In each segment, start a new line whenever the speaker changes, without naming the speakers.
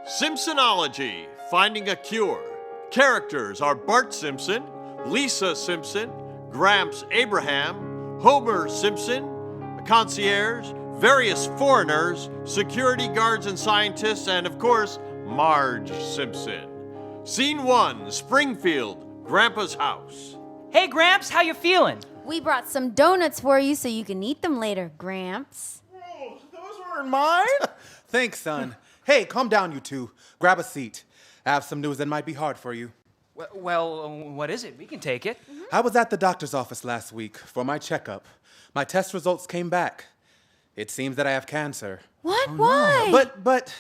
Simpsonology, Finding a Cure. Characters are Bart Simpson, Lisa Simpson, Gramps Abraham, Homer Simpson, a concierge, various foreigners, security guards and scientists, and of course, Marge Simpson. Scene 1, Springfield, Grandpa's house.
Hey, Gramps, how you feeling?
We brought some donuts for you so you can eat them later, Gramps.
Oh, those weren't mine?
Thanks, son. Hey, calm down, you two. Grab a seat. I have some news that might be hard for you.
Well, what is it? We can take it.
I was at the doctor's office last week for my checkup. My test results came back. It seems that I have cancer.
What? Why?
But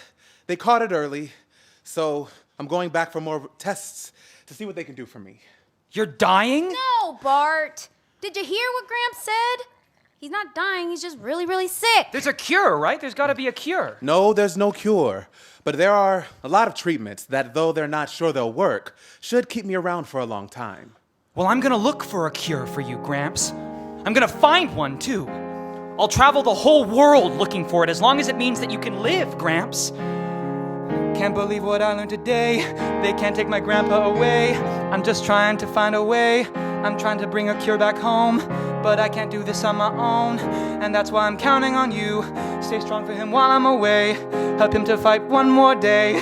they caught it early, so I'm going back for more tests to see what they can do for me.
You're dying?
No, Bart. Did you hear what Gramps said? He's not dying, he's just really, really sick.
There's a cure, right? There's got to be a cure.
No, there's no cure. But there are a lot of treatments that, though they're not sure they'll work, should keep me around for a long time.
Well, I'm gonna look for a cure for you, Gramps. I'm gonna find one, too. I'll travel the whole world looking for it as long as it means that you can live, Gramps. Can't believe what I learned today. They can't take my grandpa away. I'm just trying to find a way. I'm trying to bring a cure back home, but I can't do this on my own. And that's why I'm counting on you. Stay strong for him while I'm away. Help him to fight one more day.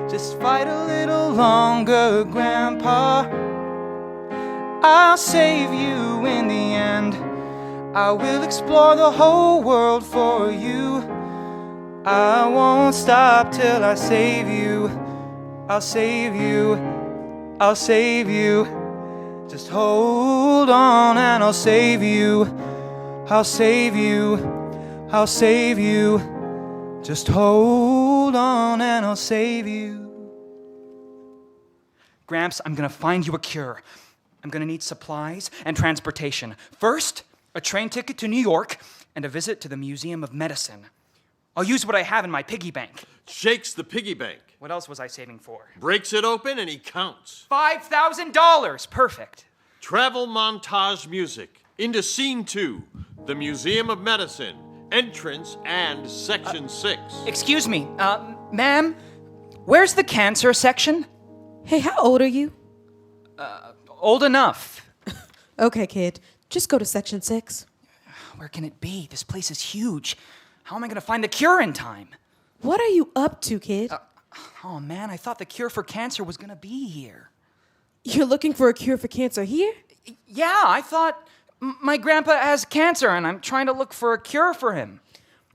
Just fight a little longer, Grandpa. I'll save you in the end. I will explore the whole world for you. I won't stop till I save you. I'll save you. I'll save you. Just hold on and I'll save you. I'll save you. I'll save you. Just hold on and I'll save you. Gramps, I'm gonna find you a cure. I'm gonna need supplies and transportation. First, a train ticket to New York and a visit to the Museum of Medicine. I'll use what I have in my piggy bank.
Shakes the piggy bank.
What else was I saving for?
Breaks it open and he counts.
$5,000! Perfect.
Travel montage music. Into Scene 2, the Museum of Medicine. Entrance and Section 6.
Excuse me, ma'am, where's the cancer section?
Hey, how old are you?
Old enough.
Okay, kid. Just go to section 6.
Where can it be? This place is huge. How am I gonna find the cure in time?
What are you up to, kid?
Oh man, I thought the cure for cancer was gonna be here.
You're looking for a cure for cancer here?
Yeah, I thought my grandpa has cancer and I'm trying to look for a cure for him.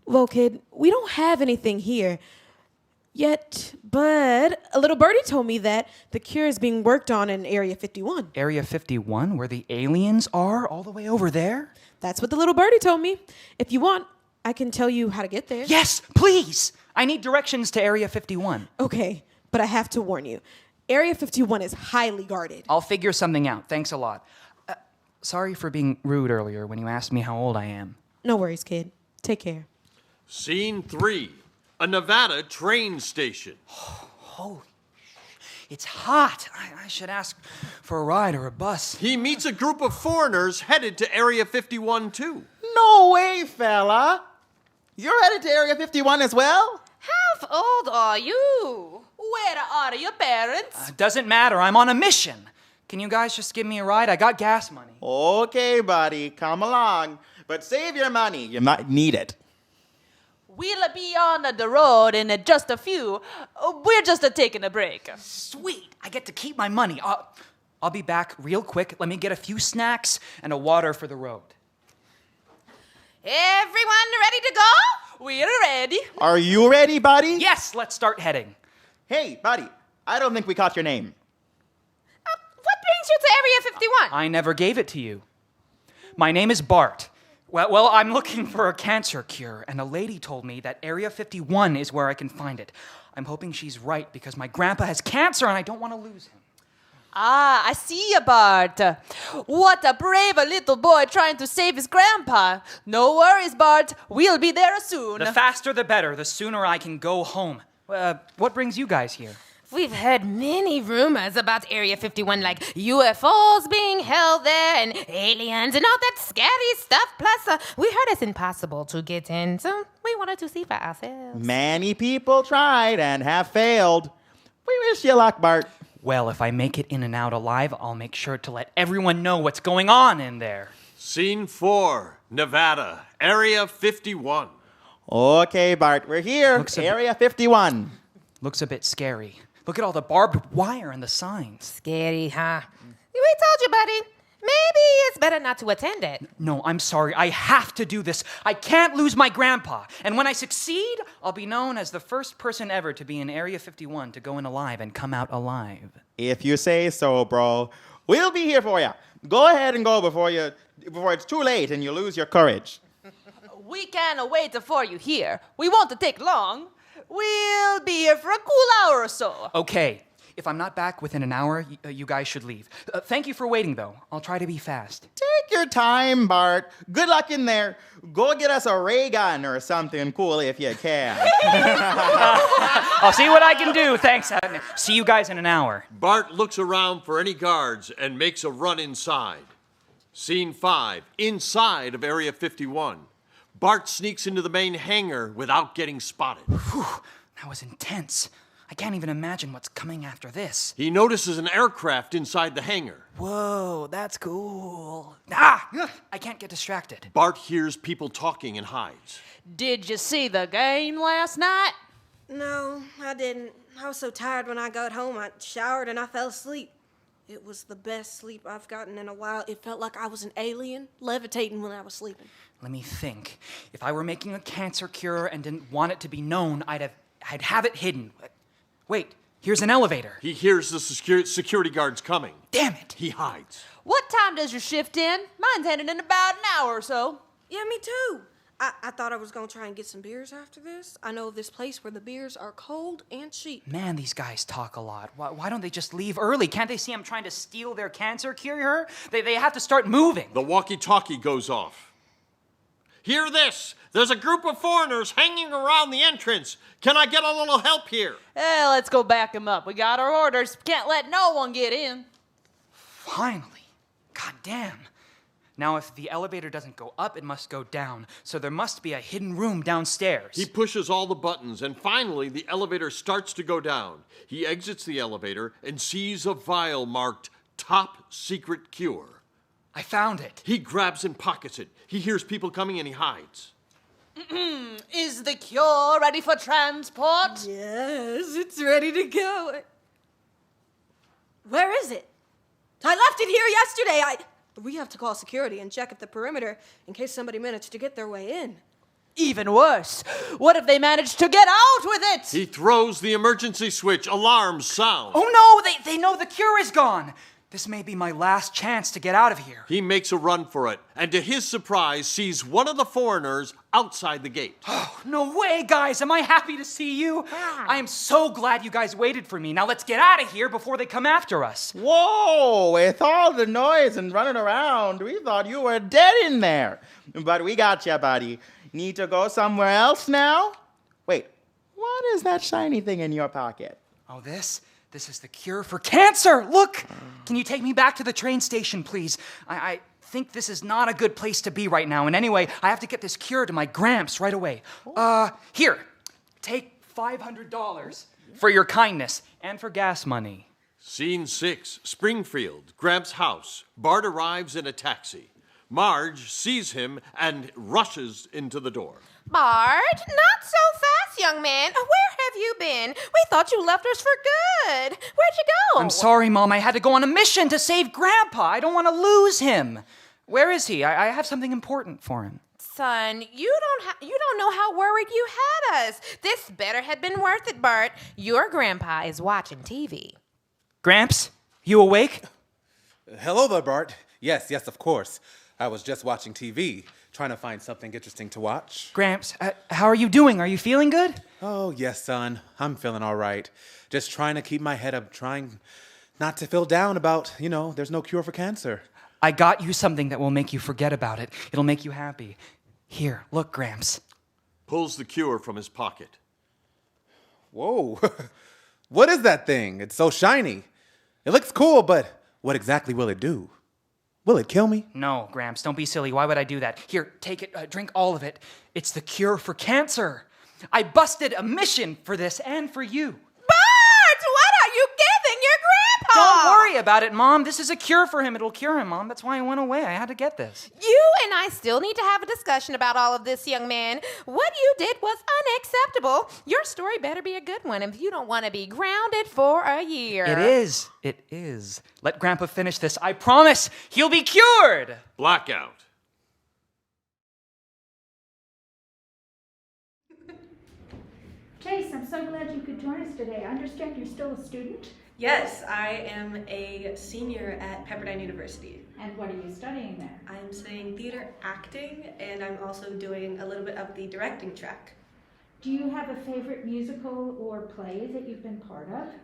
Well, kid, we don't have anything here yet, but a little birdie told me that the cure is being worked on in Area 51.
Area 51, where the aliens are, all the way over there?
That's what the little birdie told me. If you want, I can tell you how to get there.
Yes, please! I need directions to Area 51.
Okay, but I have to warn you. Area 51 is highly guarded.
I'll figure something out. Thanks a lot. Sorry for being rude earlier when you asked me how old I am.
No worries, kid. Take care.
Scene 3, a Nevada train station.
Oh, it's hot. I should ask for a ride or a bus.
He meets a group of foreigners headed to Area 51 too.
No way, fella. You're headed to Area 51 as well?
How old are you? Where are your parents?
Doesn't matter. I'm on a mission. Can you guys just give me a ride? I got gas money.
Okay, buddy, come along. But save your money. You might need it.
We'll be on the road in just a few. We're just taking a break.
Sweet. I get to keep my money. I'll be back real quick. Let me get a few snacks and a water for the road.
Everyone ready to go? We're ready.
Are you ready, buddy?
Yes, let's start heading.
Hey, buddy, I don't think we caught your name.
What brings you to Area 51?
I never gave it to you. My name is Bart. Well, I'm looking for a cancer cure, and a lady told me that Area 51 is where I can find it. I'm hoping she's right because my grandpa has cancer and I don't want to lose him.
I see you, Bart. What a brave little boy trying to save his grandpa. No worries, Bart. We'll be there soon.
The faster the better. The sooner I can go home. What brings you guys here?
We've heard many rumors about Area 51, like UFOs being held there and aliens and all that scary stuff. Plus, we heard it's impossible to get in, so we wanted to see for ourselves.
Many people tried and have failed. We wish you luck, Bart.
Well, if I make it in and out alive, I'll make sure to let everyone know what's going on in there.
Scene 4, Nevada, Area 51.
Okay, Bart, we're here.
Looks a bit-
Area 51.
Looks a bit scary. Look at all the barbed wire and the signs.
Scary, huh? We told you, buddy. Maybe it's better not to attend it.
No, I'm sorry. I have to do this. I can't lose my grandpa. And when I succeed, I'll be known as the first person ever to be in Area 51 to go in alive and come out alive.
If you say so, bro. We'll be here for you. Go ahead and go before it's too late and you lose your courage.
We can't wait for you here. We won't take long. We'll be here for a cool hour or so.
Okay. If I'm not back within an hour, you guys should leave. Thank you for waiting, though. I'll try to be fast.
Take your time, Bart. Good luck in there. Go get us a ray gun or something cool if you can.
I'll see what I can do. Thanks. See you guys in an hour.
Bart looks around for any guards and makes a run inside. Scene 5, inside of Area 51. Bart sneaks into the main hangar without getting spotted.
Whew, that was intense. I can't even imagine what's coming after this.
He notices an aircraft inside the hangar.
Whoa, that's cool. I can't get distracted.
Bart hears people talking and hides.
Did you see the game last night?
No, I didn't. I was so tired when I got home. I showered and I fell asleep. It was the best sleep I've gotten in a while. It felt like I was an alien levitating when I was sleeping.
Let me think. If I were making a cancer cure and didn't want it to be known, I'd have it hidden. Wait, here's an elevator.
He hears the security guards coming.
Damn it.
He hides.
What time does your shift end? Mine's ending in about an hour or so.
Yeah, me too. I thought I was going to try and get some beers after this. I know of this place where the beers are cold and cheap.
Man, these guys talk a lot. Why don't they just leave early? Can't they see I'm trying to steal their cancer cure? They have to start moving.
The walkie-talkie goes off. Hear this! There's a group of foreigners hanging around the entrance. Can I get a little help here?
Hey, let's go back them up. We got our orders. Can't let no one get in.
Finally. God damn. Now, if the elevator doesn't go up, it must go down. So there must be a hidden room downstairs.
He pushes all the buttons, and finally, the elevator starts to go down. He exits the elevator and sees a vial marked Top Secret Cure.
I found it.
He grabs and pockets it. He hears people coming and he hides.
Is the cure ready for transport?
Yes, it's ready to go. Where is it? I left it here yesterday. We have to call security and check at the perimeter in case somebody managed to get their way in.
Even worse. What if they managed to get out with it?
He throws the emergency switch. Alarms sound.
Oh no, they know the cure is gone. This may be my last chance to get out of here.
He makes a run for it, and to his surprise, sees one of the foreigners outside the gate.
Oh, no way, guys. Am I happy to see you? I am so glad you guys waited for me. Now let's get out of here before they come after us.
Whoa, with all the noise and running around, we thought you were dead in there. But we got you, buddy. Need to go somewhere else now? Wait, what is that shiny thing in your pocket?
Oh, this is the cure for cancer. Look, can you take me back to the train station, please? I think this is not a good place to be right now. And anyway, I have to get this cure to my Gramps right away. Here, take $500 for your kindness and for gas money.
Scene 6, Springfield, Gramps' house. Bart arrives in a taxi. Marge sees him and rushes into the door.
Bart, not so fast, young man. Where have you been? We thought you left us for good. Where'd you go?
I'm sorry, Mom. I had to go on a mission to save Grandpa. I don't want to lose him. Where is he? I have something important for him.
Son, you don't know how worried you had us. This better had been worth it, Bart. Your grandpa is watching TV.
Gramps, you awake?
Hello there, Bart. Yes, of course. I was just watching TV, trying to find something interesting to watch.
Gramps, how are you doing? Are you feeling good?
Oh, yes, son. I'm feeling all right. Just trying to keep my head up, trying not to feel down about, there's no cure for cancer.
I got you something that will make you forget about it. It'll make you happy. Here, look, Gramps.
Pulls the cure from his pocket.
Whoa. What is that thing? It's so shiny. It looks cool, but what exactly will it do? Will it kill me?
No, Gramps, don't be silly. Why would I do that? Here, take it, drink all of it. It's the cure for cancer. I busted a mission for this and for you.
Bart, what are you giving your grandpa?
Don't worry about it, Mom. This is a cure for him. It'll cure him, Mom. That's why I went away. I had to get this.
You and I still need to have a discussion about all of this, young man. What you did was unacceptable. Your story better be a good one if you don't want to be grounded for a year.
It is. It is. Let Grandpa finish this. I promise he'll be cured.
Blackout.
Chase, I'm so glad you could join us today. I understand you're still a student.
Yes, I am a senior at Pepperdine University.
And what are you studying there?
I'm studying theater acting, and I'm also doing a little bit of the directing track.
Do you have a favorite musical or play that you've been part of?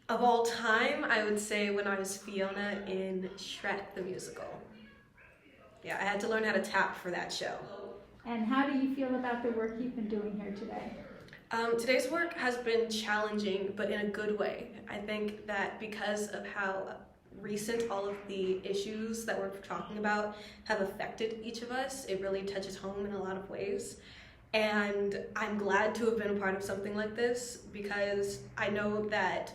Of all time, I would say when I was Fiona in Shrek the Musical. Yeah, I had to learn how to tap for that show.
And how do you feel about the work you've been doing here today?
Today's work has been challenging, but in a good way. I think that because of how recent all of the issues that we're talking about have affected each of us, it really touches home in a lot of ways. And I'm glad to have been a part of something like this because I know that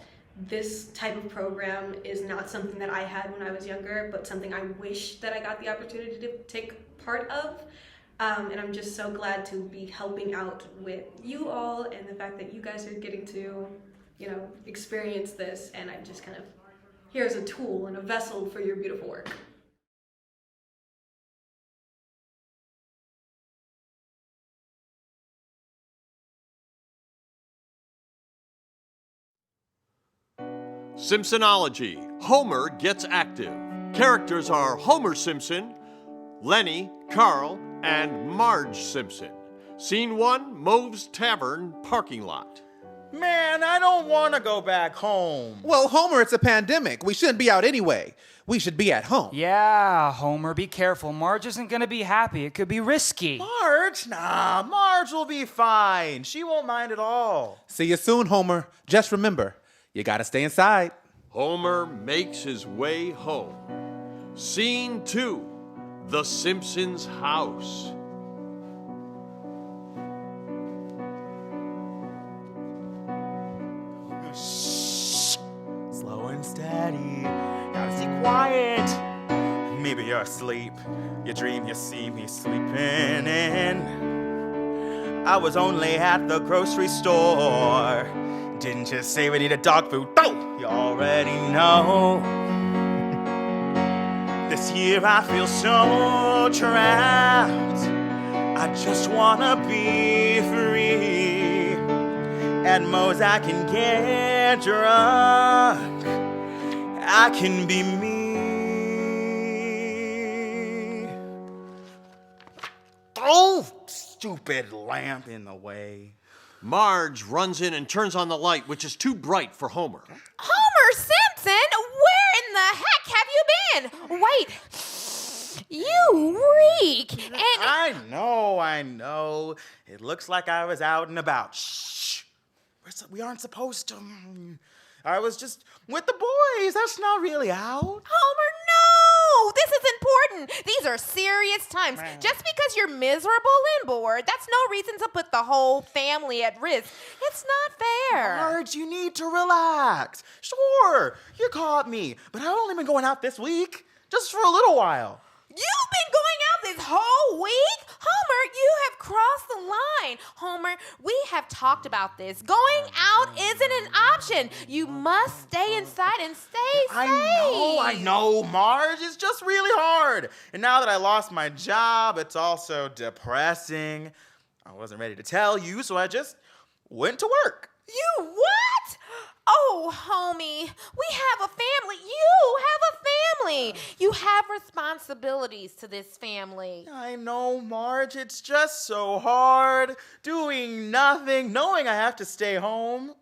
this type of program is not something that I had when I was younger, but something I wish that I got the opportunity to take part of. And I'm just so glad to be helping out with you all and the fact that you guys are getting to, experience this. And I'm just kind of here as a tool and a vessel for your beautiful work.
Simpsonology. Homer gets active. Characters are Homer Simpson, Lenny, Carl, and Marge Simpson. Scene 1, Move's Tavern parking lot.
Man, I don't want to go back home.
Well, Homer, it's a pandemic. We shouldn't be out anyway. We should be at home.
Yeah, Homer, be careful. Marge isn't going to be happy. It could be risky.
Marge? Nah, Marge will be fine. She won't mind at all.
See you soon, Homer. Just remember, you gotta stay inside.
Homer makes his way home. Scene 2, The Simpsons' house.
Shh. Slow and steady. Gotta stay quiet. Maybe you're asleep. You dream you see me sleeping in. I was only at the grocery store. Didn't you say we needed dog food? Oh, you already know. This year I feel so trapped. I just wanna be free. At most I can get drunk. I can be me. Oh, stupid lamp in the way.
Marge runs in and turns on the light, which is too bright for Homer.
Homer Simpson, where in the heck have you been? Wait, you reek. And
I know. It looks like I was out and about. Shh. We aren't supposed to. I was just with the boys. That's not really out.
Homer, no! This is important. These are serious times. Just because you're miserable and bored, that's no reason to put the whole family at risk. It's not fair.
Marge, you need to relax. Sure, you caught me, but I've only been going out this week, just for a little while.
You've been going out this whole week? Homer, you have crossed the line. Homer, we have talked about this. Going out isn't an option. You must stay inside and stay safe.
I know, Marge. It's just really hard. And now that I lost my job, it's also depressing. I wasn't ready to tell you, so I just went to work.
You what? Oh, homie, we have a family. You have a family. You have responsibilities to this family.
I know, Marge. It's just so hard. Doing nothing, knowing I have to stay home.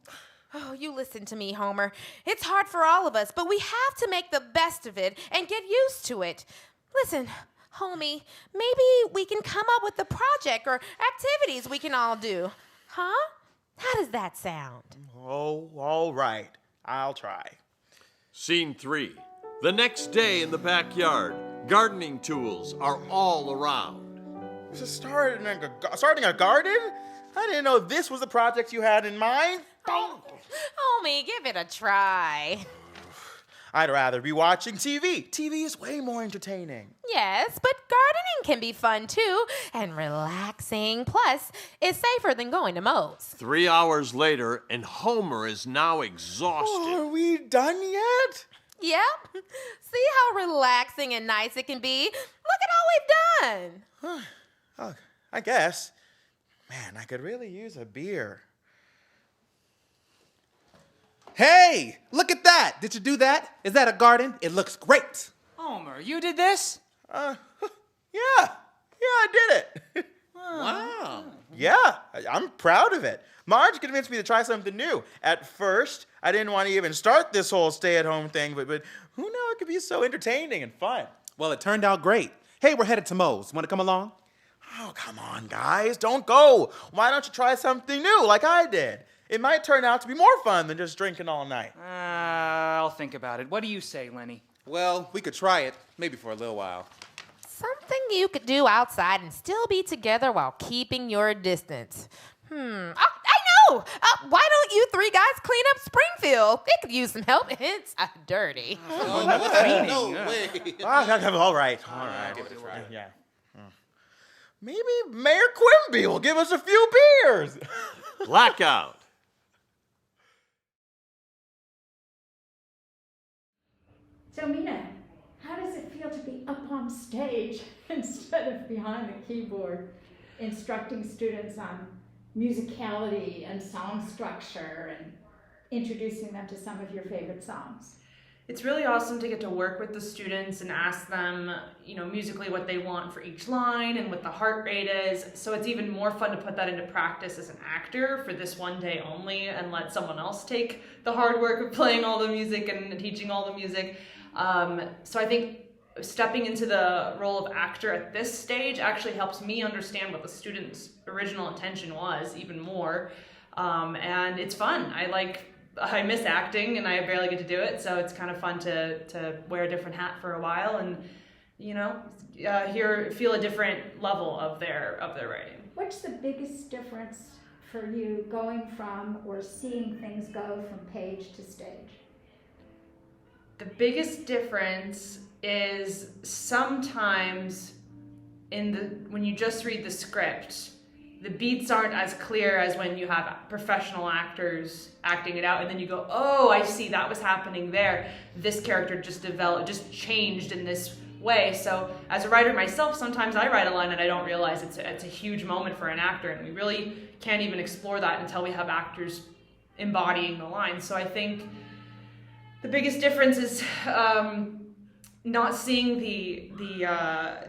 Oh, you listen to me, Homer. It's hard for all of us, but we have to make the best of it and get used to it. Listen, homie, maybe we can come up with a project or activities we can all do. Huh? How does that sound?
Oh, all right. I'll try.
Scene 3. The next day in the backyard. Gardening tools are all around.
Starting a garden? I didn't know this was the project you had in mind.
Homie, give it a try.
I'd rather be watching TV. TV is way more entertaining.
Yes, but gardening can be fun too and relaxing. Plus, it's safer than going to Moe's.
3 hours later, and Homer is now exhausted.
Are we done yet?
Yep. See how relaxing and nice it can be? Look at all we've done.
Oh, I guess. Man, I could really use a beer.
Hey, look at that. Did you do that? Is that a garden? It looks great.
Homer, you did this?
Yeah, I did it.
Wow.
Yeah, I'm proud of it. Marge convinced me to try something new. At first, I didn't want to even start this whole stay-at-home thing, but who knew it could be so entertaining and fun?
Well, it turned out great. Hey, we're headed to Moe's. Want to come along?
Oh, come on, guys, don't go. Why don't you try something new like I did? It might turn out to be more fun than just drinking all night.
I'll think about it. What do you say, Lenny?
Well, we could try it, maybe for a little while.
Something you could do outside and still be together while keeping your distance. I know! Why don't you 3 guys clean up Springfield? It could use some help. It's dirty.
No way.
All right. Yeah. Maybe Mayor Quimby will give us a few beers.
Blackout.
So, Mina, how does it feel to be up on stage instead of behind the keyboard, instructing students on musicality and song structure and introducing them to some of your favorite songs?
It's really awesome to get to work with the students and ask them, musically what they want for each line and what the heart rate is. So it's even more fun to put that into practice as an actor for this one day only and let someone else take the hard work of playing all the music and teaching all the music. So I think stepping into the role of actor at this stage actually helps me understand what the student's original intention was even more. And it's fun. I miss acting and I barely get to do it, so it's kind of fun to wear a different hat for a while and feel a different level of their writing.
What's the biggest difference for you going from or seeing things go from page to stage?
The biggest difference is sometimes when you just read the script, the beats aren't as clear as when you have professional actors acting it out, and then you go, oh, I see, that was happening there. This character just changed in this way. So as a writer myself, sometimes I write a line and I don't realize it's a huge moment for an actor, and we really can't even explore that until we have actors embodying the line. So I think the biggest difference is not seeing the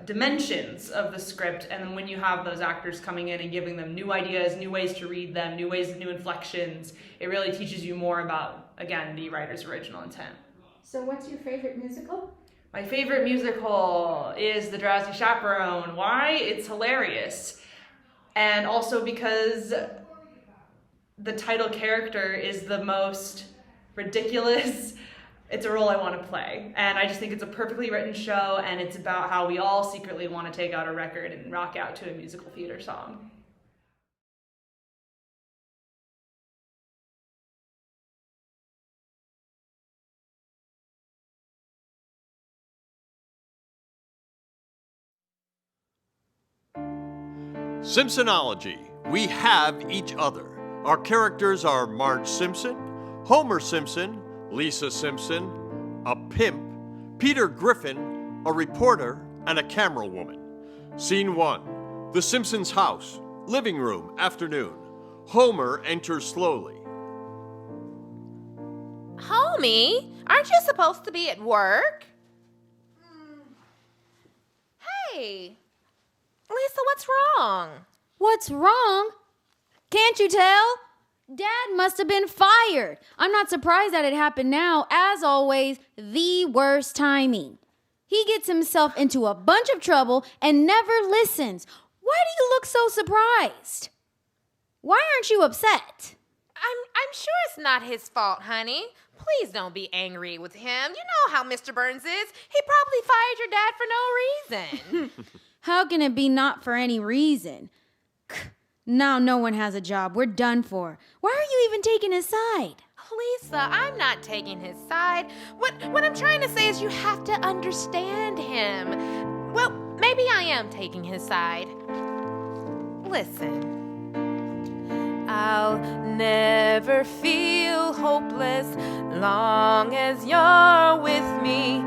dimensions of the script, and then when you have those actors coming in and giving them new ideas, new ways to read them, new inflections, it really teaches you more about, again, the writer's original intent.
So what's your favorite musical?
My favorite musical is The Drowsy Chaperone. Why? It's hilarious. And also because the title character is the most ridiculous. It's a role I want to play. And I just think it's a perfectly written show, and it's about how we all secretly want to take out a record and rock out to a musical theater song.
Simpsonology. We have each other. Our characters are Marge Simpson, Homer Simpson, Lisa Simpson, a pimp, Peter Griffin, a reporter, and a camera woman. Scene 1. The Simpsons' house, living room, afternoon. Homer enters slowly.
Homie, aren't you supposed to be at work? Hey, Lisa, what's wrong?
What's wrong? Can't you tell? Dad must have been fired. I'm not surprised that it happened now. As always, the worst timing. He gets himself into a bunch of trouble and never listens. Why do you look so surprised? Why aren't you upset?
I'm sure it's not his fault, honey. Please don't be angry with him. You know how Mr. Burns is. He probably fired your dad for no reason.
How can it be not for any reason? Now no one has a job. We're done for. Why are you even taking his side?
Lisa, I'm not taking his side. What I'm trying to say is you have to understand him. Well, maybe I am taking his side. Listen. I'll never feel hopeless long as you're with me.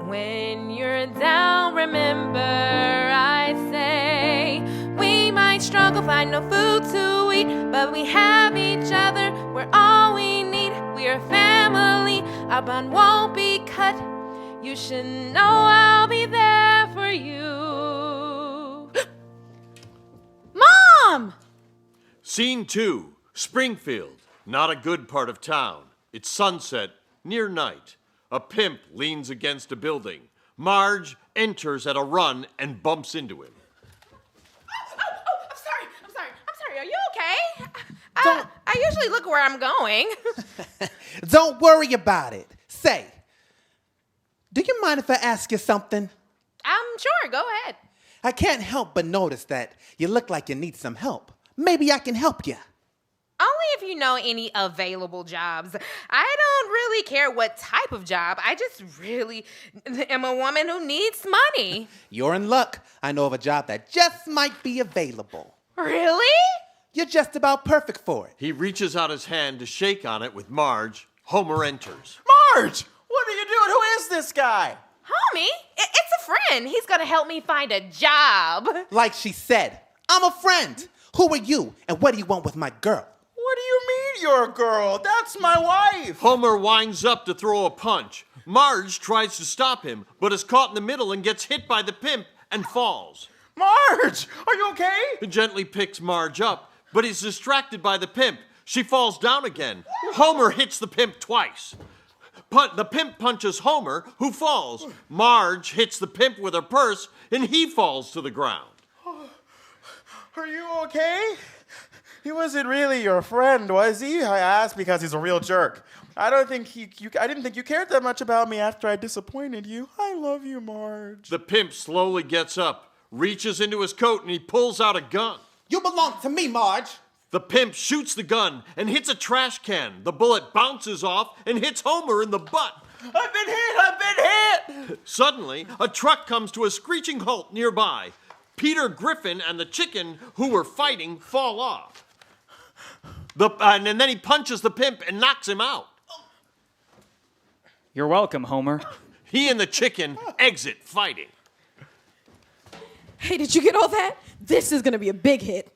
When you're down, remember I say we might struggle, find no food to eat, but we have each other, we're all we need. We're family, our bond won't be cut. You should know I'll be there for you.
Mom!
Scene 2, Springfield. Not a good part of town. It's sunset, near night. A pimp leans against a building. Marge enters at a run and bumps into him.
I'm sorry. Are you okay? I usually look where I'm going.
Don't worry about it. Say, do you mind if I ask you something?
Sure, go ahead.
I can't help but notice that you look like you need some help. Maybe I can help you.
Only if you know any available jobs. I don't really care what type of job. I just really am a woman who needs money.
You're in luck. I know of a job that just might be available.
Really?
You're just about perfect for it.
He reaches out his hand to shake on it with Marge. Homer enters.
Marge! What are you doing? Who is this guy?
Homie, it's a friend. He's gonna help me find a job.
Like she said, I'm a friend. Who are you, and what do you want with my girl?
What do you mean you're a girl? That's my wife.
Homer winds up to throw a punch. Marge tries to stop him, but is caught in the middle and gets hit by the pimp and falls.
Marge, are you okay?
He gently picks Marge up, but he's distracted by the pimp. She falls down again. Homer hits the pimp twice. The pimp punches Homer, who falls. Marge hits the pimp with her purse, and he falls to the ground.
Are you okay? He wasn't really your friend, was he? I asked because he's a real jerk. I didn't think you cared that much about me after I disappointed you. I love you, Marge.
The pimp slowly gets up, reaches into his coat, and he pulls out a gun.
You belong to me, Marge.
The pimp shoots the gun and hits a trash can. The bullet bounces off and hits Homer in the butt.
I've been hit!
Suddenly, a truck comes to a screeching halt nearby. Peter Griffin and the chicken who were fighting fall off. And then he punches the pimp and knocks him out.
You're welcome, Homer.
He and the chicken exit fighting.
Hey, did you get all that? This is gonna be a big hit.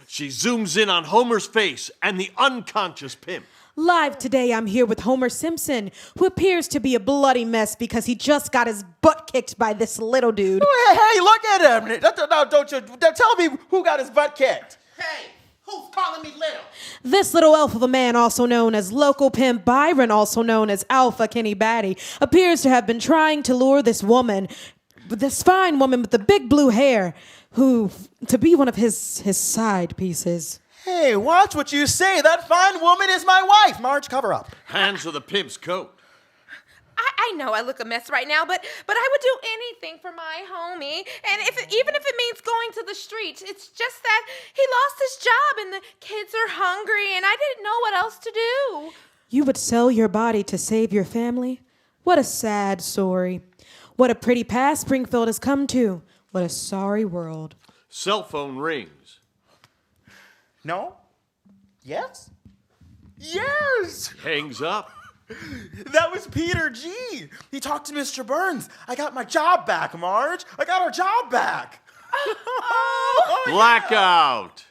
She zooms in on Homer's face and the unconscious pimp.
Live today, I'm here with Homer Simpson, who appears to be a bloody mess because he just got his butt kicked by this little dude.
Hey, look at him! Don't you tell me who got his butt kicked.
Hey, who's calling me little?
This little elf of a man, also known as local pimp Byron, also known as Alpha Kenny Batty, appears to have been trying to lure this fine woman with the big blue hair, to be one of his side pieces.
Hey, watch what you say. That fine woman is my wife. Marge, cover up.
Hands to the pimp's coat.
I know I look a mess right now, but I would do anything for my homie. And even if it means going to the streets, it's just that he lost his job and the kids are hungry and I didn't know what else to do.
You would sell your body to save your family? What a sad story. What a pretty pass Springfield has come to. What a sorry world.
Cell phone rings.
No? Yes? Yes!
Hangs up.
That was Peter G. He talked to Mr. Burns. I got my job back, Marge. I got our job back.
Blackout.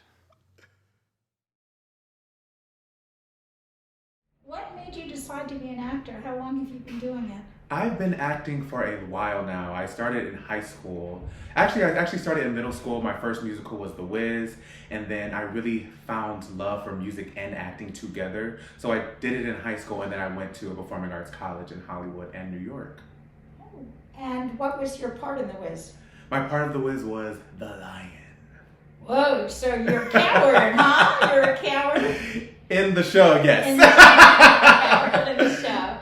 What made you decide to be an actor? How long have you been doing it?
I've been acting for a while now. I started in high school. Actually, I started in middle school. My first musical was The Wiz, and then I really found love for music and acting together. So I did it in high school, and then I went to a performing arts college in Hollywood and New York.
And what was your part in The Wiz?
My part of The Wiz was the lion.
Whoa, so you're a coward, huh? You're a coward?
In the show, yes.
In the show. In the show.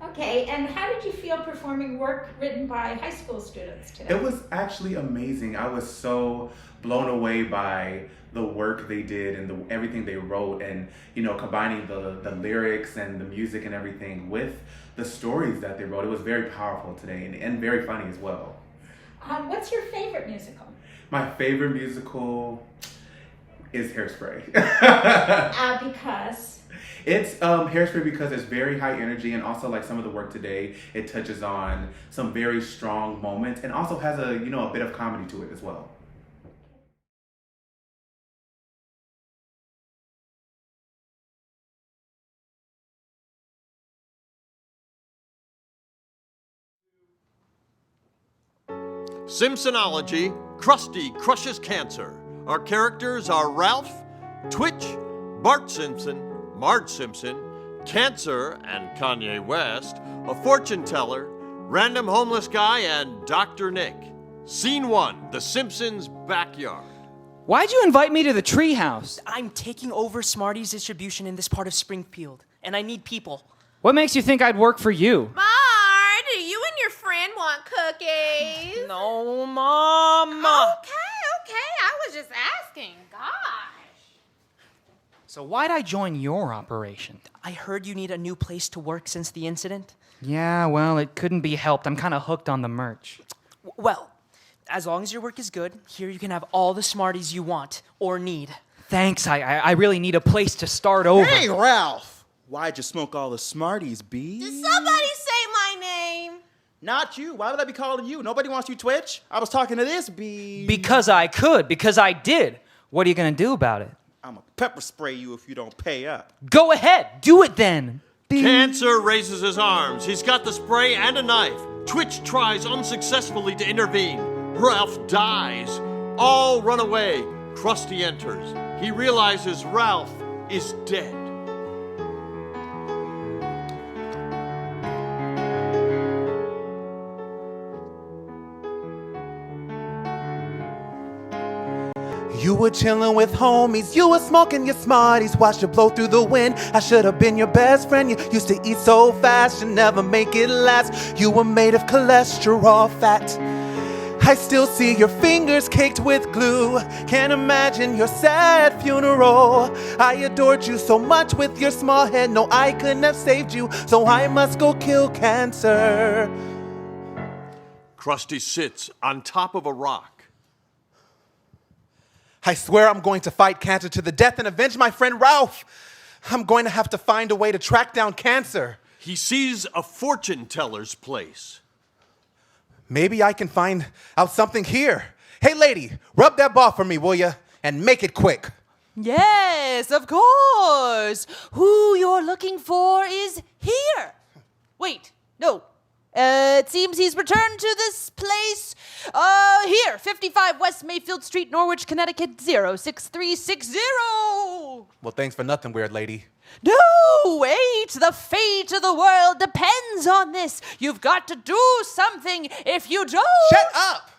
Okay, and how did you feel performing work written by high school students today?
It was actually amazing. I was so blown away by the work they did and everything they wrote, and combining the lyrics and the music and everything with the stories that they wrote. It was very powerful today and very funny as well.
What's your favorite musical?
My favorite musical is Hairspray.
Because?
It's Hairspray because it's very high energy, and also like some of the work today, it touches on some very strong moments and also has a bit of comedy to it as well.
Simpsonology, Krusty crushes cancer. Our characters are Ralph, Twitch, Bart Simpson, Marge Simpson, Cancer and Kanye West, a fortune teller, random homeless guy, and Dr. Nick. Scene 1, The Simpsons' backyard.
Why'd you invite me to the treehouse?
I'm taking over Smarties distribution in this part of Springfield, and I need people.
What makes you think I'd work for you?
Bart, you and your friend want cookies?
No, Mom.
Okay. I was just asking. Gosh.
So why'd I join your operation?
I heard you need a new place to work since the incident.
Yeah, well, it couldn't be helped. I'm kind of hooked on the merch.
Well, as long as your work is good, here you can have all the Smarties you want or need.
Thanks, I really need a place to start over.
Hey, Ralph! Why'd you smoke all the Smarties, B?
Did somebody say my name?
Not you. Why would I be calling you? Nobody wants you, Twitch. I was talking to this, B.
Because I could, because I did. What are you gonna do about it?
I'm gonna pepper spray you if you don't pay up.
Go ahead, do it then.
Cancer raises his arms. He's got the spray and a knife. Twitch tries unsuccessfully to intervene. Ralph dies. All run away. Krusty enters. He realizes Ralph is dead.
You were chillin' with homies, you were smoking your Smarties, watched it blow through the wind. I should have been your best friend. You used to eat so fast, you never make it last. You were made of cholesterol fat. I still see your fingers caked with glue. Can't imagine your sad funeral. I adored you so much with your small head. No, I couldn't have saved you, so I must go kill cancer.
Krusty sits on top of a rock.
I swear I'm going to fight cancer to the death and avenge my friend Ralph. I'm going to have to find a way to track down cancer.
He sees a fortune teller's place.
Maybe I can find out something here. Hey, lady, rub that ball for me, will ya? And make it quick.
Yes, of course. Who you're looking for is here. Wait, no. It seems he's returned to this place. Here, 55 West Mayfield Street, Norwich, Connecticut, 06360.
Well, thanks for nothing, weird lady.
No, wait. The fate of the world depends on this. You've got to do something. If you don't...
Shut up!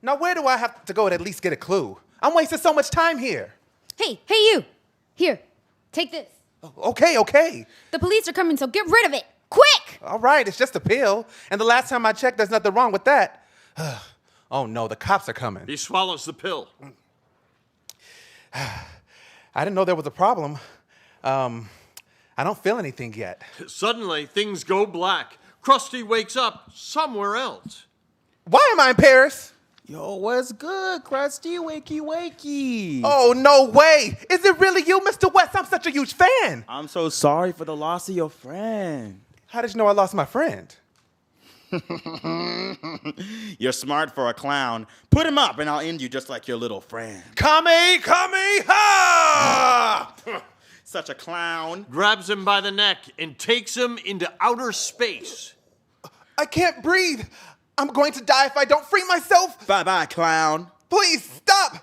Now, where do I have to go to at least get a clue? I'm wasting so much time here.
Hey, you. Here, take this.
Okay.
The police are coming, so get rid of it. Quick!
All right, it's just a pill. And the last time I checked, there's nothing wrong with that. Oh, no, the cops are coming.
He swallows the pill.
I didn't know there was a problem. I don't feel anything yet.
Suddenly, things go black. Krusty wakes up somewhere else.
Why am I in Paris?
Yo, what's good, Krusty? Wakey.
Oh, no way. Is it really you, Mr. West? I'm such a huge fan.
I'm so sorry for the loss of your friend.
How did you know I lost my friend?
You're smart for a clown. Put him up and I'll end you just like your little friend.
Kame, ha!
Such a clown.
Grabs him by the neck and takes him into outer space.
I can't breathe. I'm going to die if I don't free myself.
Bye-bye, clown.
Please, stop.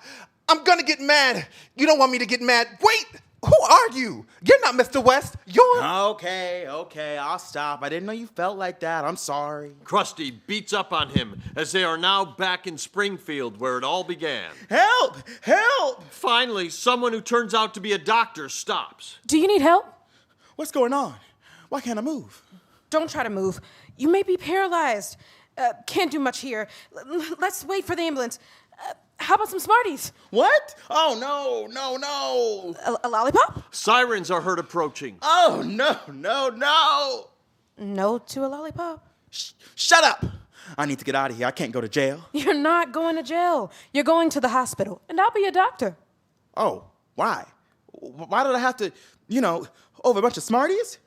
I'm gonna get mad. You don't want me to get mad. Wait, Who are you? You're not Mr. West. You're...
Okay, I'll stop. I didn't know you felt like that. I'm sorry.
Krusty beats up on him as they are now back in Springfield where it all began.
Help! Help!
Finally, someone who turns out to be a doctor stops.
Do you need help?
What's going on? Why can't I move?
Don't try to move. You may be paralyzed. Can't do much here. Let's wait for the ambulance. How about some Smarties?
What? Oh, no.
A lollipop?
Sirens are heard approaching.
Oh, no.
No to a lollipop.
Shut up. I need to get out of here. I can't go to jail.
You're not going to jail. You're going to the hospital, and I'll be a doctor.
Oh, why? Why did I have to, over a bunch of Smarties?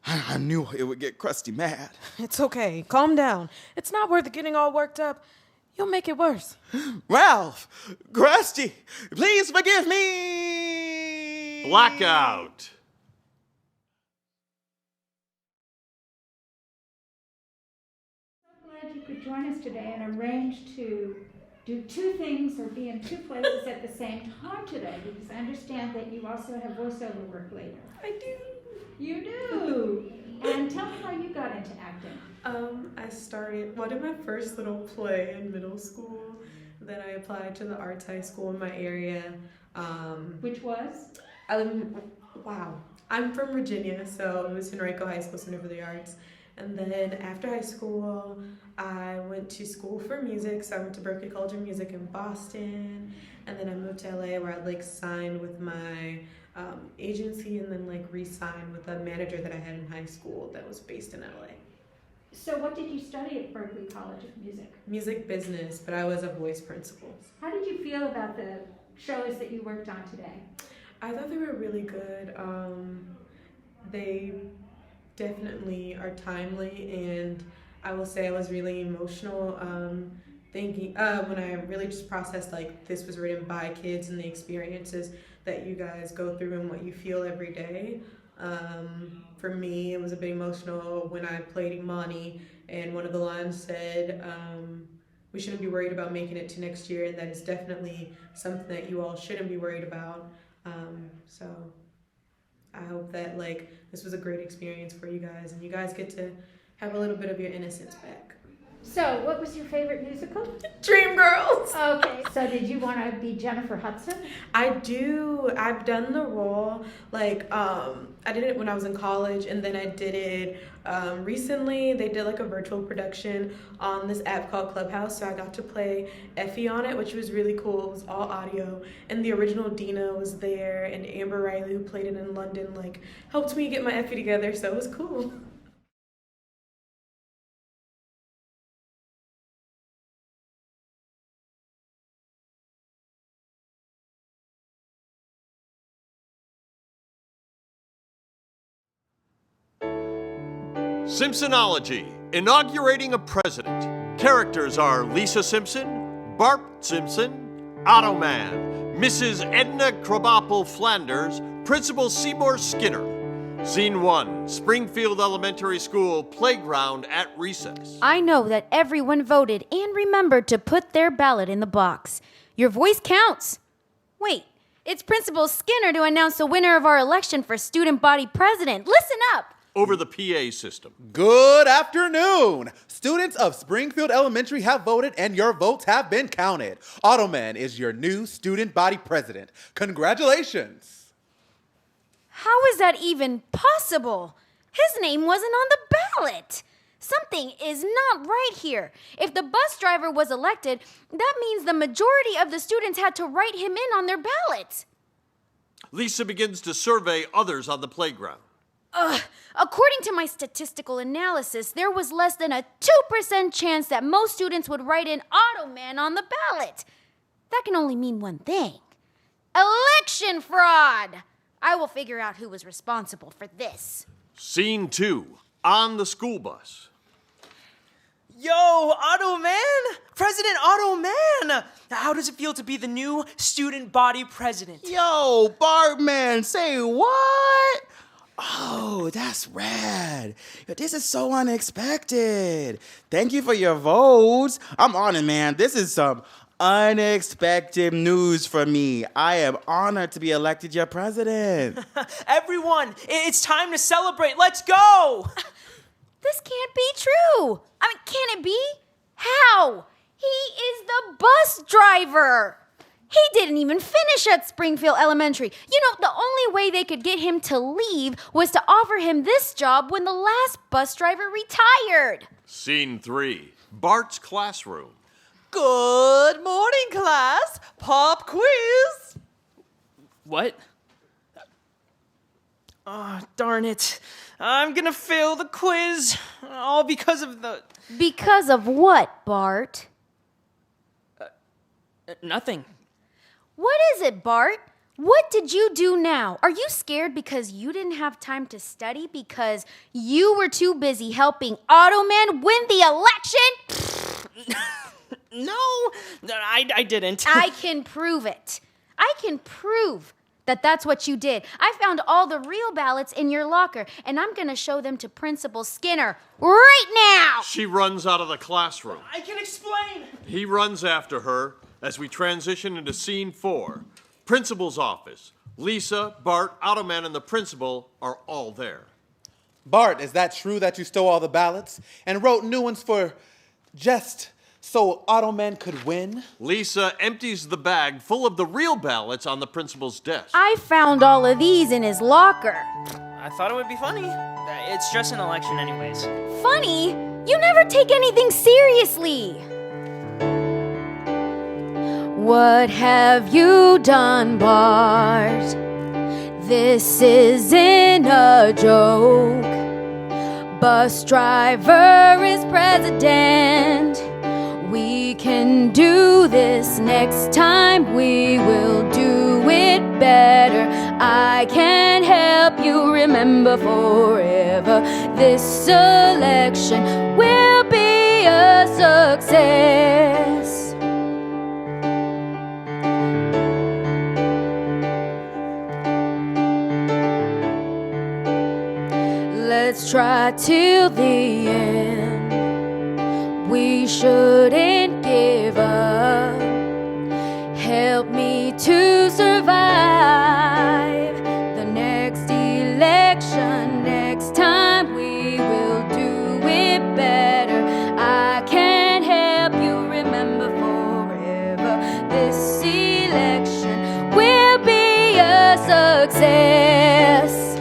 I knew it would get Krusty mad.
It's okay. Calm down. It's not worth getting all worked up. You'll make it worse.
Ralph, Krusty, please forgive me.
Blackout.
I'm glad you could join us today and arrange to do two things or be in two places at the same time today, because I understand that you also have voiceover work later.
I do.
You do. And tell me how you got into acting.
I did my first little play in middle school. Then I applied to the arts high school in my area.
Which was?
I'm from Virginia, so it was Henrico High School Center for the Arts. And then after high school, I went to school for music. So I went to Berklee College of Music in Boston. And then I moved to LA where I signed with my agency and then re-signed with a manager that I had in high school that was based in LA.
So what did you study at Berklee College of Music?
Music business, but I was a voice principal.
How did you feel about the shows that you worked on today?
I thought they were really good. They definitely are timely, and I will say I was really emotional thinking when I really just processed this was written by kids and the experiences that you guys go through and what you feel every day. For me, it was a bit emotional when I played Imani, and one of the lines said, we shouldn't be worried about making it to next year, and that is definitely something that you all shouldn't be worried about. So I hope that this was a great experience for you guys, and you guys get to have a little bit of your innocence back.
So, what was your favorite musical?
Dreamgirls.
Okay, so did you want to be Jennifer Hudson?
I do. I've done the role. I did it when I was in college, and then I did it recently. They did a virtual production on this app called Clubhouse, so I got to play Effie on it, which was really cool. It was all audio, and the original Dina was there, and Amber Riley, who played it in London, helped me get my Effie together, so it was cool.
Simpsonology, inaugurating a president. Characters are Lisa Simpson, Bart Simpson, Otto Man, Mrs. Edna Krabappel Flanders, Principal Seymour Skinner. Scene 1, Springfield Elementary School playground at recess.
I know that everyone voted and remembered to put their ballot in the box. Your voice counts. Wait, it's Principal Skinner to announce the winner of our election for student body president. Listen up.
Over the PA system.
Good afternoon. Students of Springfield Elementary have voted and your votes have been counted. Ottoman is your new student body president. Congratulations.
How is that even possible? His name wasn't on the ballot. Something is not right here. If the bus driver was elected, that means the majority of the students had to write him in on their ballots.
Lisa begins to survey others on the playground.
According to my statistical analysis, there was less than a 2% chance that most students would write in Otto Man on the ballot. That can only mean one thing. Election fraud! I will figure out who was responsible for this.
Scene 2, on the school bus.
Yo, Otto Man! President Otto Man! How does it feel to be the new student body president?
Yo, Bartman, say what? Oh, that's rad. This is so unexpected. Thank you for your votes. I'm on it, man. This is some Unexpected news for me. I am honored to be elected your president.
Everyone, it's time to celebrate. Let's go!
This can't be true. I mean, can it be? How? He is the bus driver. He didn't even finish at Springfield Elementary. You know, the only way they could get him to leave was to offer him this job when the last bus driver retired.
Scene 3, Bart's classroom.
Good morning, class. Pop quiz.
What? Oh, darn it. I'm gonna fail the quiz. All because of the...
Because of what, Bart?
Nothing.
What is it, Bart? What did you do now? Are you scared because you didn't have time to study because you were too busy helping Automan win the election?
No, I didn't.
I can prove it. I can prove that that's what you did. I found all the real ballots in your locker, and I'm going to show them to Principal Skinner right now.
She runs out of the classroom.
I can explain.
He runs after her as we transition into scene 4. Principal's office. Lisa, Bart, Automan, and the principal are all there.
Bart, is that true that you stole all the ballots and wrote new ones for just so Automan could win?
Lisa empties the bag full of the real ballots on the principal's desk.
I found all of these in his locker.
I thought it would be funny. It's just an election anyways.
Funny? You never take anything seriously. What have you done, Bart? This isn't a joke. Bus driver is president. We can do this next time. We will do it better. I can help you remember forever. This election will be a success. Let's try till the end. We shouldn't give up. Help me to survive the next election. Next time we will do it better. I can help you remember forever. This election will be a success.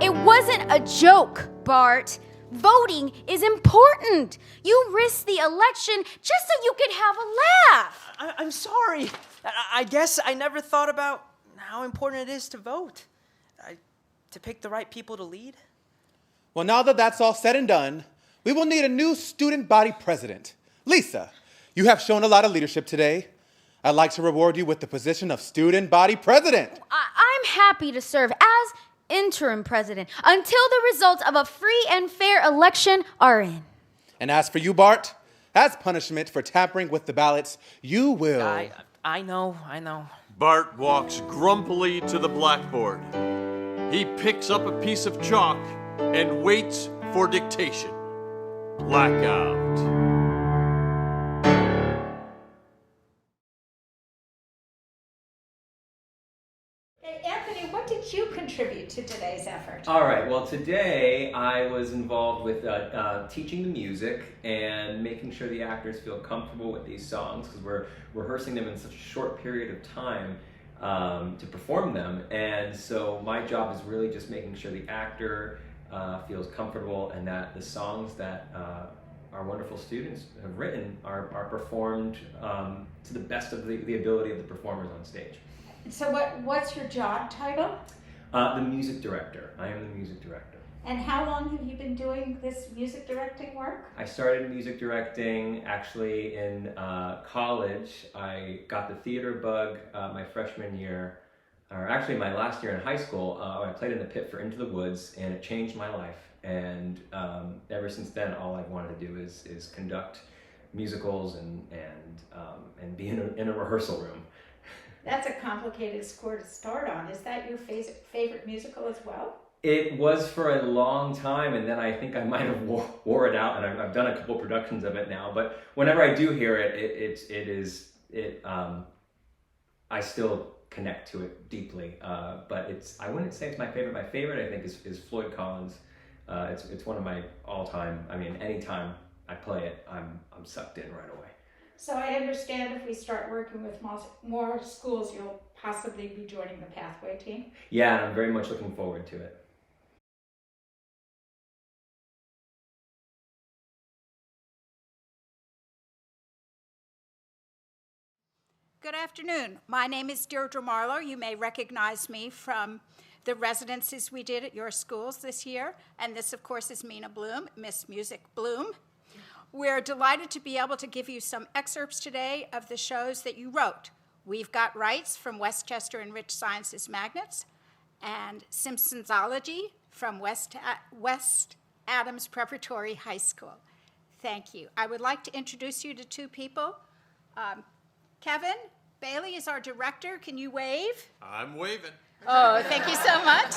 It wasn't a joke, Bart. Voting is important. You risked the election just so you could have a laugh.
I'm sorry. I guess I never thought about how important it is to vote. To pick the right people to lead.
Well, now that that's all said and done, we will need a new student body president. Lisa, you have shown a lot of leadership today. I'd like to reward you with the position of student body president.
I'm happy to serve as interim president until the results of a free and fair election are in.
And as for you, Bart, as punishment for tampering with the ballots, you will...
I know.
Bart walks grumpily to the blackboard. He picks up a piece of chalk and waits for dictation. Blackout.
Anthony, what did you contribute to today's effort?
All right, well today I was involved with teaching the music and making sure the actors feel comfortable with these songs because we're rehearsing them in such a short period of time to perform them. And so my job is really just making sure the actor feels comfortable and that the songs that our wonderful students have written are performed to the best of the ability of the performers on stage.
So what's your job title?
The music director. I am the music director.
And how long have you been doing this music directing work?
I started music directing actually in college. I got the theater bug my freshman year, or actually my last year in high school. I played in the pit for Into the Woods, and it changed my life. And ever since then, all I've wanted to do is conduct musicals and be in a rehearsal room.
That's a complicated score to start on. Is that your favorite musical as well?
It was for a long time, and then I think I might have wore it out, and I've done a couple productions of it now. But whenever I do hear it, I still connect to it deeply. But I wouldn't say it's my favorite. My favorite, I think, is Floyd Collins. It's one of my all-time. I mean, anytime I play it, I'm sucked in right away.
So I understand if we start working with more schools, you'll possibly be joining the Pathway team?
Yeah, and I'm very much looking forward to it.
Good afternoon. My name is Deirdre Marlowe. You may recognize me from the residencies we did at your schools this year. And this, of course, is Mina Bloom, Miss Music Bloom. We're delighted to be able to give you some excerpts today of the shows that you wrote. We've Got Rights from Westchester and Rich Sciences Magnets, and Simpsonology from West Adams Preparatory High School. Thank you. I would like to introduce you to two people. Kevin Bailey is our director. Can you wave?
I'm waving.
Oh, thank you so much.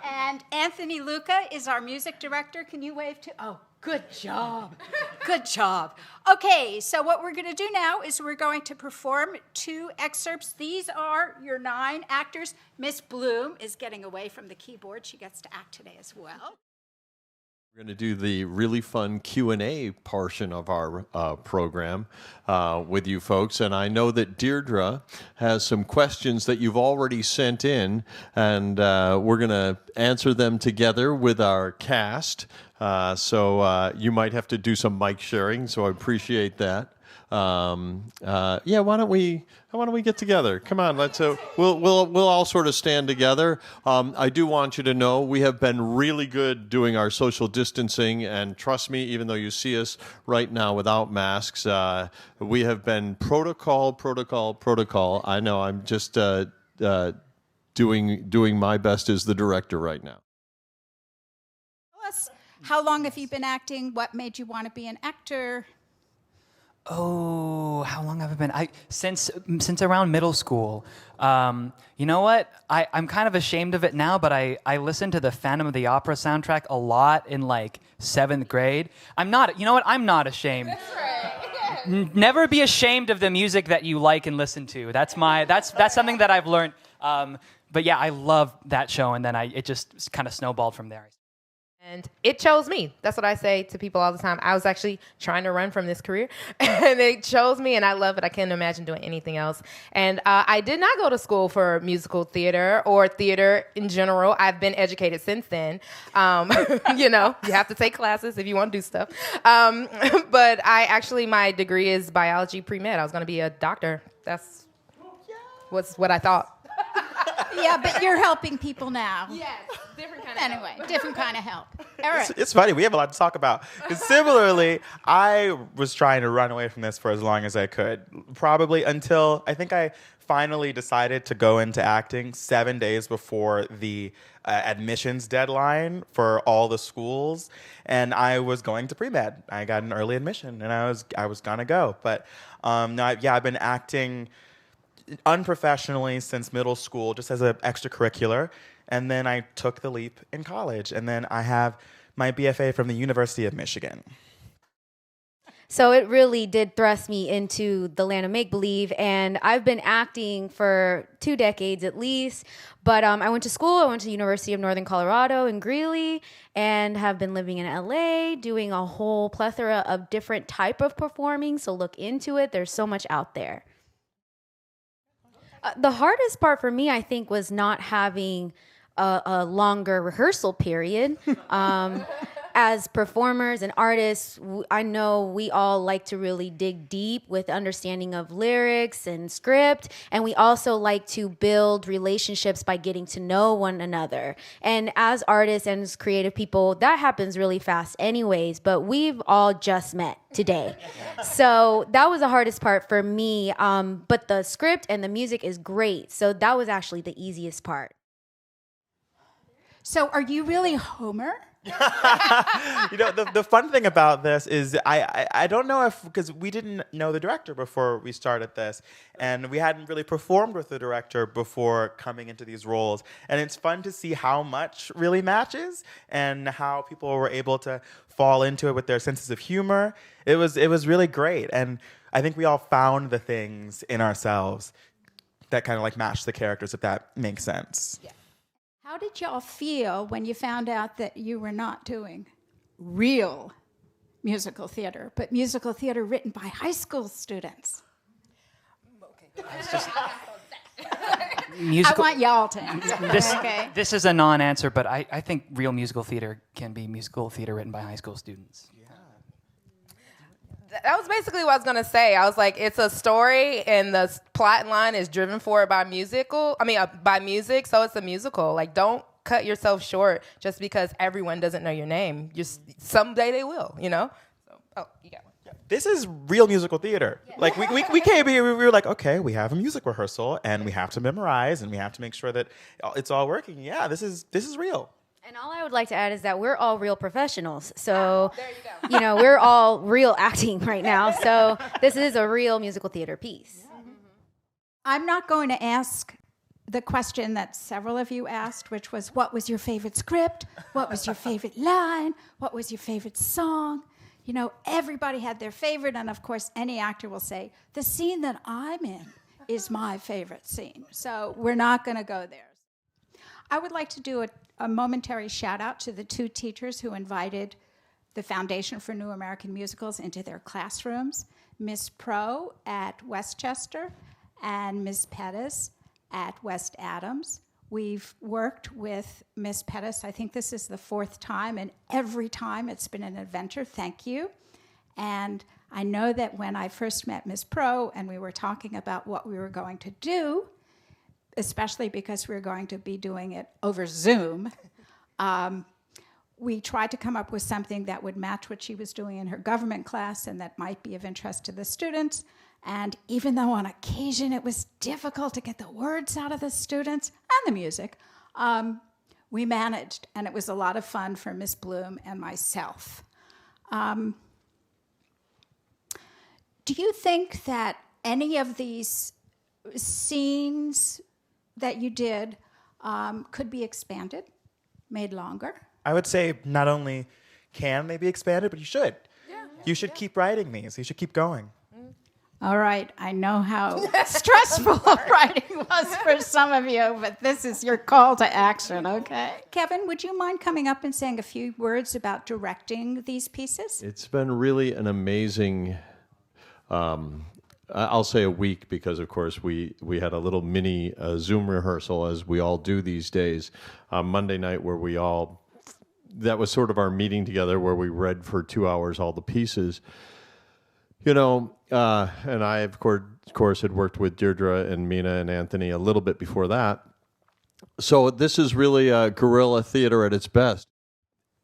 And Anthony Luca is our music director. Can you wave too? Oh, good job. Good job. Okay, so what we're going to do now is we're going to perform two excerpts. These are your 9 actors. Miss Bloom is getting away from the keyboard. She gets to act today as well.
We're going to do the really fun Q&A portion of our program with you folks. And I know that Deirdre has some questions that you've already sent in, and we're going to answer them together with our cast. So you might have to do some mic sharing, so I appreciate that. Yeah, why don't we get together? Come on, let's. We'll all sort of stand together. I do want you to know we have been really good doing our social distancing, and trust me, even though you see us right now without masks, we have been protocol. I know I'm just doing my best as the director right now.
Tell us, how long have you been acting? What made you want to be an actor?
Oh, how long have I been? Since around middle school. You know what? I'm kind of ashamed of it now, but I listened to the Phantom of the Opera soundtrack a lot in like 7th grade. I'm not. You know what? I'm not ashamed.
That's right.
Never be ashamed of the music that you like and listen to. That's something that I've learned. But yeah, I love that show, and then it just kind of snowballed from there.
And it chose me. That's what I say to people all the time. I was actually trying to run from this career, and it chose me, and I love it. I can't imagine doing anything else. And I did not go to school for musical theater or theater in general. I've been educated since then. You have to take classes if you want to do stuff. But my degree is biology pre-med. I was going to be a doctor. That's what I thought.
Yeah, but you're helping people now.
Yes, different kind of
help. Different kind of help. Eric.
It's funny. We have a lot to talk about. 'Cause similarly, I was trying to run away from this for as long as I could, probably until I think I finally decided to go into acting 7 days before the admissions deadline for all the schools, and I was going to pre-med. I got an early admission, and I was gonna go. But I've been acting unprofessionally since middle school, just as an extracurricular, and then I took the leap in college, and then I have my BFA from the University of Michigan.
So it really did thrust me into the land of make-believe, and I've been acting for 2 decades at least, but I went to school. I went to the University of Northern Colorado in Greeley, and have been living in LA, doing a whole plethora of different type of performing, so look into it. There's so much out there. The hardest part for me, I think, was not having a longer rehearsal period. As performers and artists, I know we all like to really dig deep with understanding of lyrics and script, and we also like to build relationships by getting to know one another. And as artists and as creative people, that happens really fast anyways, but we've all just met today. So that was the hardest part for me, but the script and the music is great, so that was actually the easiest part.
So are you really Homer?
The fun thing about this is I don't know if, because we didn't know the director before we started this, and we hadn't really performed with the director before coming into these roles, and it's fun to see how much really matches and how people were able to fall into it with their senses of humor. It was really great, and I think we all found the things in ourselves that kind of like match the characters, if that makes sense.
Yeah. How did y'all feel when you found out that you were not doing real musical theater, but musical theater written by high school students?
Musical,
I want y'all to answer. Okay.
This is a non-answer, but I think real musical theater can be musical theater written by high school students.
That was basically what I was gonna say. I was like, it's a story, and the plot line is driven forward by by music. So it's a musical. Like, don't cut yourself short just because everyone doesn't know your name. Someday they will, you know. So, you got one.
This is real musical theater. Yeah. Like we came here, we were like, okay, we have a music rehearsal, and we have to memorize, and we have to make sure that it's all working. Yeah, this is real.
And all I would like to add is that we're all real professionals. So, you know, we're all real acting right now. So this is a real musical theater piece.
I'm not going to ask the question that several of you asked, which was, what was your favorite script? What was your favorite line? What was your favorite song? You know, everybody had their favorite. And of course, any actor will say, the scene that I'm in is my favorite scene. So we're not going to go there. I would like to do a momentary shout out to the two teachers who invited the Foundation for New American Musicals into their classrooms, Miss Pro at Westchester and Miss Pettis at West Adams. We've worked with Miss Pettis, I think this is the 4th time, and every time it's been an adventure. Thank you. And I know that when I first met Miss Pro and we were talking about what we were going to do, especially because we were going to be doing it over Zoom, we tried to come up with something that would match what she was doing in her government class and that might be of interest to the students. And even though on occasion it was difficult to get the words out of the students and the music, we managed, and it was a lot of fun for Miss Bloom and myself. Do you think that any of these scenes that you did could be expanded, made longer?
I would say not only can they be expanded, but you should. You should keep writing these. You should keep going.
All right, I know how stressful writing was for some of you, but this is your call to action, okay? Kevin, would you mind coming up and saying a few words about directing these pieces?
It's been really an amazing, I'll say a week, because of course we had a little mini Zoom rehearsal, as we all do these days, Monday night, where that was sort of our meeting together, where we read for 2 hours all the pieces. You know, and I, of course, had worked with Deirdre and Mina and Anthony a little bit before that. So this is really guerrilla theater at its best.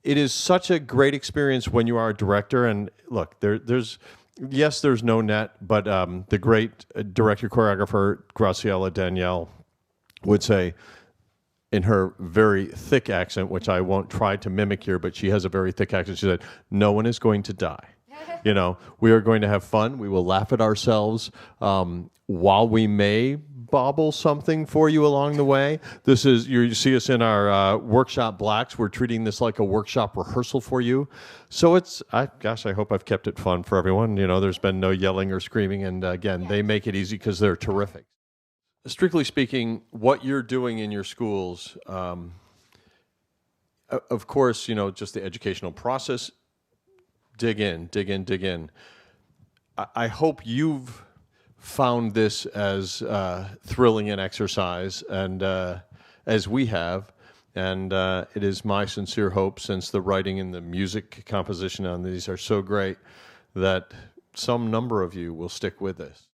It is such a great experience when you are a director. And look, there's no net, but the great director-choreographer Graciela Danielle would say, in her very thick accent, which I won't try to mimic here, but she has a very thick accent, she said, "No one is going to die. You know, we are going to have fun. We will laugh at ourselves while we may bobble something for you along the way. This is, you see us in our workshop blacks. We're treating this like a workshop rehearsal for you. So I hope I've kept it fun for everyone. You know, there's been no yelling or screaming. And again, they make it easy because they're terrific. Strictly speaking, what you're doing in your schools, of course, you know, just the educational process, dig in. I hope you've found this as thrilling an exercise, and as we have, and it is my sincere hope, since the writing and the music composition on these are so great, that some number of you will stick with this.